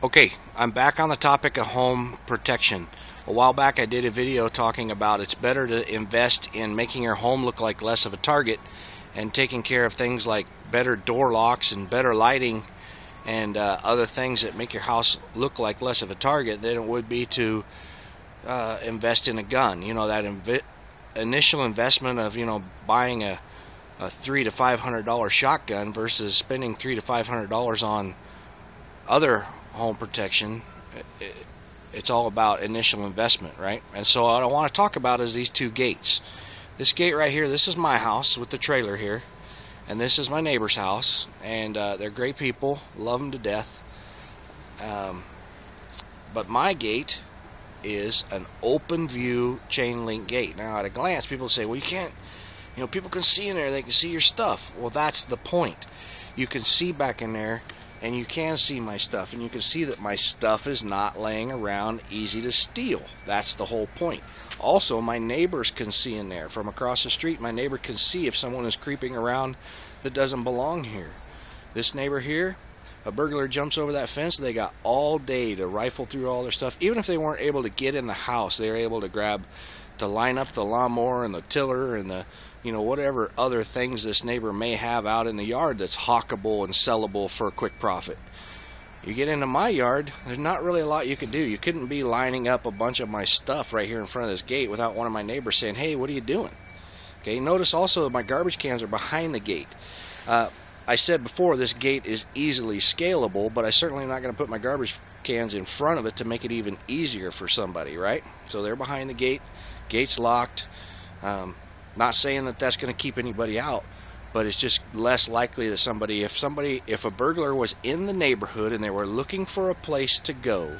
Okay, I'm back on the topic of home protection. A while back I did a video talking about it's better to invest in making your home look like less of a target and taking care of things like better door locks and better lighting and other things that make your house look like less of a target than it would be to invest in a gun. You know, that initial investment of, buying a $300 to $500 shotgun versus spending $300 to $500 on other home protection. It's all about initial investment, right? And so what I want to talk about is these two gates. This gate right here, this is my house with the trailer here, and this is my neighbor's house, and they're great people, love them to death. But my gate is an open view chain link gate. Now at a glance people say, well, you can't, people can see in there, they can see your stuff. Well, that's the point. You can see back in there and you can see my stuff, and you can see that my stuff is not laying around easy to steal. That's the whole point. Also, my neighbors can see in there. From across the street, my neighbor can see if someone is creeping around that doesn't belong here. This neighbor here, a burglar jumps over that fence, they got all day to rifle through all their stuff. Even if they weren't able to get in the house, they were able to line up the lawnmower and the tiller and the whatever other things this neighbor may have out in the yard that's hawkable and sellable for a quick profit. You get into my yard, there's not really a lot you can do. You couldn't be lining up a bunch of my stuff right here in front of this gate without one of my neighbors saying, hey, what are you doing? Okay, notice also my garbage cans are behind the gate. I said before, this gate is easily scalable, but I certainly am not going to put my garbage cans in front of it to make it even easier for somebody, right? So they're behind the gate, gate's locked. Not saying that that's going to keep anybody out, but it's just less likely that if a burglar was in the neighborhood and they were looking for a place to go,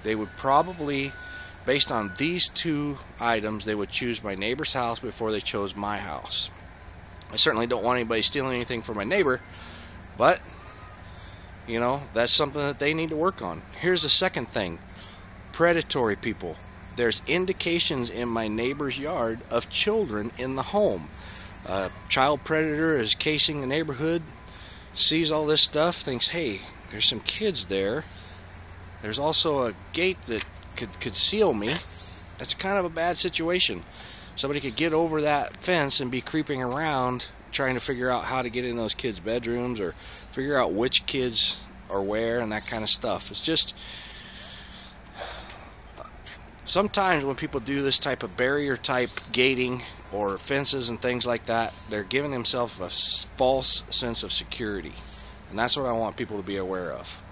they would probably, based on these two items, they would choose my neighbor's house before they chose my house. I certainly don't want anybody stealing anything from my neighbor, but that's something that they need to work on. Here's the second thing: predatory people. There's indications in my neighbor's yard of children in the home. A child predator is casing the neighborhood, sees all this stuff, thinks, hey, there's some kids there. There's also a gate that could conceal me. That's kind of a bad situation. Somebody could get over that fence and be creeping around trying to figure out how to get in those kids' bedrooms or figure out which kids are where and that kind of stuff. It's just, sometimes when people do this type of barrier type gating or fences and things like that, they're giving themselves a false sense of security, and that's what I want people to be aware of.